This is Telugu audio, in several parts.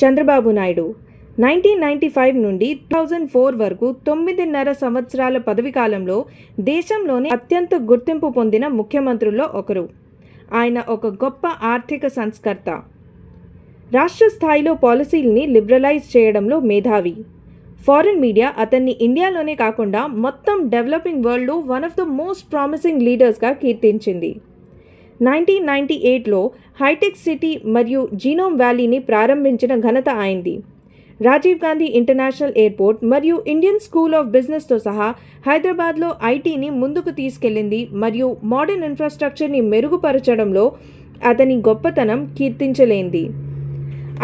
చంద్రబాబు నాయుడు 1995 నుండి 2004 వరకు 9.5 సంవత్సరాల పదవీకాలంలో దేశంలోనే అత్యంత గుర్తింపు పొందిన ముఖ్యమంత్రుల్లో ఒకరు. ఆయన ఒక గొప్ప ఆర్థిక సంస్కర్త. రాష్ట్ర స్థాయిలో పాలసీల్ని లిబరలైజ్ చేయడంలో మేధావి. ఫారిన్ మీడియా అతన్ని ఇండియాలోనే కాకుండా మొత్తం డెవలపింగ్ వరల్డ్లో one of the most promising లీడర్స్గా కీర్తించింది. 1998లో హైటెక్ సిటీ మరియు జీనోమ్ వ్యాలీని ప్రారంభించిన ఘనత ఆయనది. రాజీవ్ గాంధీ ఇంటర్నేషనల్ ఎయిర్పోర్ట్ మరియు ఇండియన్ స్కూల్ ఆఫ్ బిజినెస్తో సహా హైదరాబాద్లో ఐటీని ముందుకు తీసుకెళ్లింది మరియు మోడర్న్ ఇన్ఫ్రాస్ట్రక్చర్ని మెరుగుపరచడంలో అతని గొప్పతనం కీర్తించలేంది.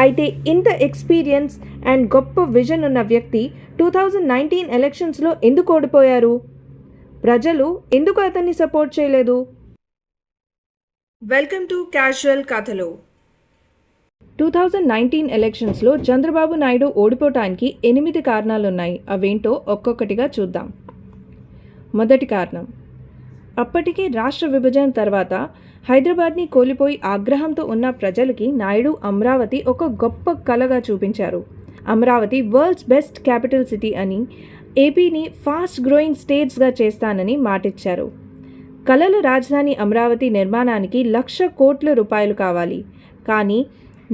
అయితే ఇంత ఎక్స్పీరియన్స్ అండ్ గొప్ప విజన్ ఉన్న వ్యక్తి 2019 ఎలక్షన్స్లో ఎందుకు ఓడిపోయారు? ప్రజలు ఎందుకు అతన్ని సపోర్ట్ చేయలేదు? వెల్కమ్ టు క్యాజువల్ కథలు. 2019 ఎలక్షన్స్లో చంద్రబాబు నాయుడు ఓడిపోవటానికి 8 కారణాలున్నాయి. అవేంటో ఒక్కొక్కటిగా చూద్దాం. మొదటి కారణం, అప్పటికే రాష్ట్ర విభజన తర్వాత హైదరాబాద్ని కోల్పోయి ఆగ్రహంతో ఉన్న ప్రజలకి నాయుడు అమరావతి ఒక గొప్ప కలగా చూపించారు. Amaravati world's best capital city అని, ఏపీని ఫాస్ట్ గ్రోయింగ్ స్టేట్స్గా చేస్తానని మాటిచ్చారు. కలల రాజధాని అమరావతి నిర్మాణానికి 1,00,000 కోట్ల రూపాయలు కావాలి. కానీ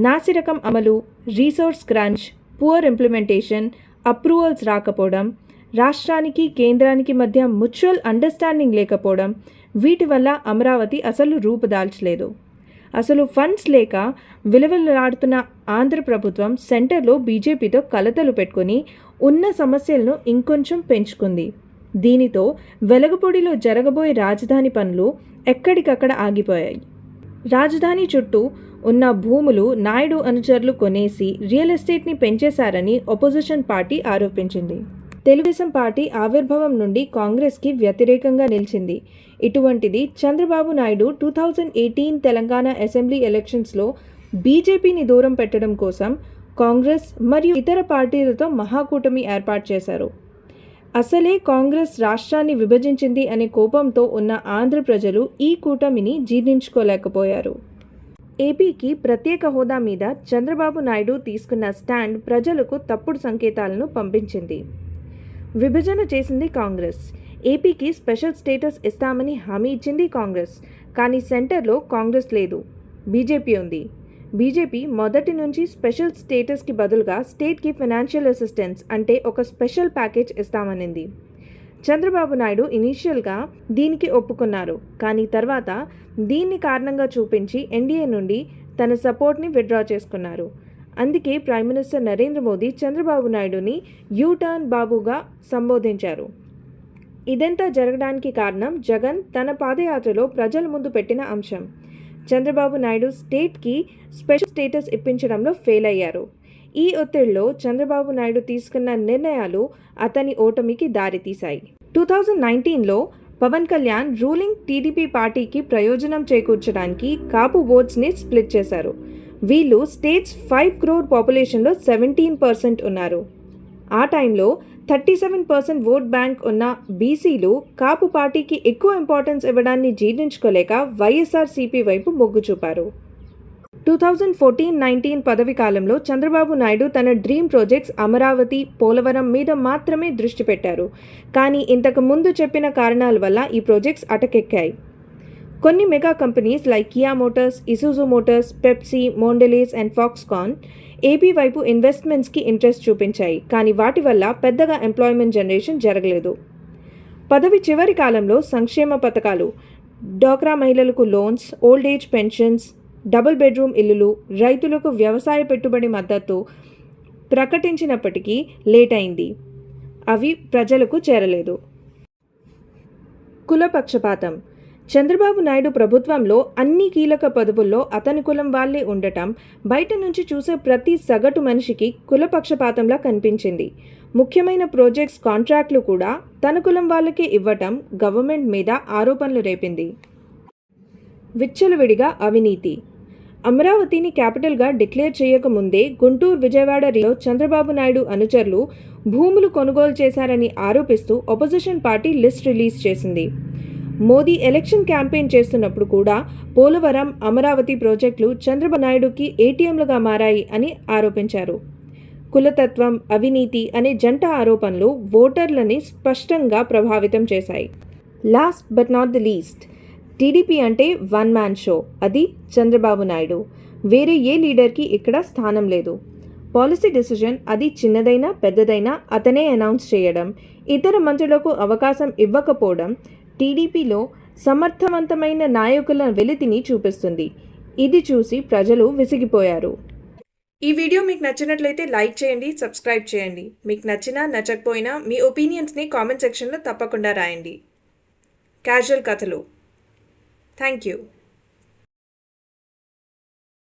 నాసిరకం అమలు, resource crunch, poor implementation, approvals రాకపోవడం, రాష్ట్రానికి కేంద్రానికి మధ్య మ్యూచువల్ అండర్స్టాండింగ్ లేకపోవడం, వీటి వల్ల అమరావతి అసలు రూపుదాల్చలేదు. అసలు ఫండ్స్ లేక విలవిల్లాడుతున్న ఆంధ్ర ప్రభుత్వం సెంటర్లో బీజేపీతో కలతలు పెట్టుకుని ఉన్న సమస్యలను ఇంకొంచెం పెంచుకుంది. దీనితో వెలగపూడిలో జరగబోయే రాజధాని పనులు ఎక్కడికక్కడ ఆగిపోయాయి. రాజధాని చుట్టూ ఉన్న భూములు నాయుడు అనుచరులు కొనేసి రియల్ ఎస్టేట్ని పెంచేశారని అపోజిషన్ పార్టీ ఆరోపించింది. తెలుగుదేశం పార్టీ ఆవిర్భావం నుండి కాంగ్రెస్కి వ్యతిరేకంగా నిలిచింది. ఇటువంటిది చంద్రబాబు నాయుడు 2018 తెలంగాణ అసెంబ్లీ ఎలక్షన్స్లో బీజేపీని దూరం పెట్టడం కోసం కాంగ్రెస్ మరియు ఇతర పార్టీలతో మహాకూటమి ఏర్పాటు చేశారు. అసలే కాంగ్రెస్ రాష్ట్రాన్ని విభజించింది అనే కోపంతో ఉన్న ఆంధ్ర ప్రజలు ఈ కూటమిని జీర్ణించుకోలేకపోయారు. ఏపీకి ప్రత్యేక హోదా మీద చంద్రబాబు నాయుడు తీసుకున్న స్టాండ్ ప్రజలకు తప్పుడు సంకేతాలను పంపించింది. విభజన చేసింది కాంగ్రెస్. ఏపీకి స్పెషల్ స్టేటస్ ఇస్తామని హామీ ఇచ్చింది కాంగ్రెస్. కానీ సెంటర్లో కాంగ్రెస్ లేదు, బీజేపీ ఉంది. బీజేపీ మొదటి నుంచి స్పెషల్ స్టేటస్కి బదులుగా స్టేట్కి ఫైనాన్షియల్ అసిస్టెన్స్ అంటే ఒక స్పెషల్ ప్యాకేజ్ ఇస్తామనింది. చంద్రబాబు నాయుడు ఇనీషియల్గా దీనికి ఒప్పుకున్నారు. కానీ తర్వాత దీన్ని కారణంగా చూపించి ఎన్డీఏ నుండి తన సపోర్ట్ని విత్డ్రా చేసుకున్నారు. అందుకే ప్రైమ్ మినిస్టర్ నరేంద్ర మోదీ చంద్రబాబు నాయుడుని యూటర్న్ బాబుగా సంబోధించారు. ఇదంతా జరగడానికి కారణం జగన్ తన పాదయాత్రలో ప్రజల ముందు పెట్టిన అంశం. చంద్రబాబు నాయుడు స్టేట్కి స్పెషల్ స్టేటస్ ఇప్పించడంలో ఫెయిల్ అయ్యారు. ఈ ఒత్తిడిలో చంద్రబాబు నాయుడు తీసుకున్న నిర్ణయాలు అతని ఓటమికి దారితీశాయి. 2019లో పవన్ కళ్యాణ్ రూలింగ్ టీడీపీ పార్టీకి ప్రయోజనం చేకూర్చడానికి కాపు ఓట్స్ని స్ప్లిట్ చేశారు. వీళ్ళు స్టేట్స్ 5 crore పాపులేషన్లో 17% ఉన్నారు. ఆ టైంలో 37% ఓట్ బ్యాంక్ ఉన్న బీసీలు కాపు పార్టీకి ఎక్కువ ఇంపార్టెన్స్ ఇవ్వడాన్ని జీర్ణించుకోలేక వైఎస్ఆర్సీపీ వైపు మొగ్గు చూపారు. 2014-19 పదవి కాలంలో చంద్రబాబు నాయుడు తన డ్రీమ్ ప్రాజెక్ట్స్ అమరావతి, పోలవరం మీద మాత్రమే దృష్టి పెట్టారు. కానీ ఇంతకు ముందు చెప్పిన కారణాల వల్ల ఈ ప్రాజెక్ట్స్ అటకెక్కాయి. కొన్ని mega companies like Kia Motors, Isuzu Motors, Pepsi, Mondelez and Foxconn AP వైపు ఇన్వెస్ట్మెంట్స్కి ఇంట్రెస్ట్ చూపించాయి. కానీ వాటి వల్ల పెద్దగా ఎంప్లాయ్మెంట్ జనరేషన్ జరగలేదు. పదవి చివరి కాలంలో సంక్షేమ పథకాలు, డ్వాక్రా మహిళలకు loans, old age pensions, double bedroom ఇల్లులు, రైతులకు వ్యవసాయ పెట్టుబడి మద్దతు ప్రకటించినప్పటికీ లేట్ అయింది. అవి ప్రజలకు చేరలేదు. కుల పక్షపాతం. చంద్రబాబు నాయుడు ప్రభుత్వంలో అన్ని కీలక పదవుల్లో అతని కులం వాళ్లే ఉండటం బయట నుంచి చూసే ప్రతి సగటు మనిషికి కుల పక్షపాతంలా కనిపించింది. ముఖ్యమైన ప్రాజెక్ట్స్ కాంట్రాక్టులు కూడా తన కులం వాళ్ళకే ఇవ్వటం గవర్నమెంట్ మీద ఆరోపణలు రేపింది. విచ్చలవిడిగా అవినీతి. అమరావతిని క్యాపిటల్గా డిక్లేర్ చేయకముందే గుంటూరు, విజయవాడ రీలో చంద్రబాబు నాయుడు అనుచరులు భూములు కొనుగోలు చేశారని ఆరోపిస్తూ అపోజిషన్ పార్టీ లిస్ట్ రిలీజ్ చేసింది. మోదీ ఎలక్షన్ క్యాంపెయిన్ చేస్తున్నప్పుడు కూడా పోలవరం, అమరావతి ప్రాజెక్టులు చంద్రబాబు నాయుడుకి ఏటీఎంలుగా మారాయి అని ఆరోపించారు. కులతత్వం, అవినీతి అనే జంట ఆరోపణలు ఓటర్లని స్పష్టంగా ప్రభావితం చేశాయి. Last but not the least, TDP అంటే వన్ మ్యాన్ షో. అది చంద్రబాబు నాయుడు. వేరే ఏ లీడర్కి ఇక్కడ స్థానం లేదు. పాలసీ డెసిషన్ అది చిన్నదైనా పెద్దదైనా అతనే అనౌన్స్ చేయడం, ఇతర మంత్రులకు అవకాశం ఇవ్వకపోవడం టీడీపీలో సమర్థవంతమైన నాయకుల వెలితిని చూపిస్తుంది. ఇది చూసి ప్రజలు విసిగిపోయారు. ఈ వీడియో మీకు నచ్చినట్లయితే లైక్ చేయండి, సబ్స్క్రైబ్ చేయండి. మీకు నచ్చినా నచ్చకపోయినా మీ ఒపీనియన్స్ని కామెంట్ సెక్షన్లో తప్పకుండా రాయండి. క్యాజువల్ కథలు. Thank you.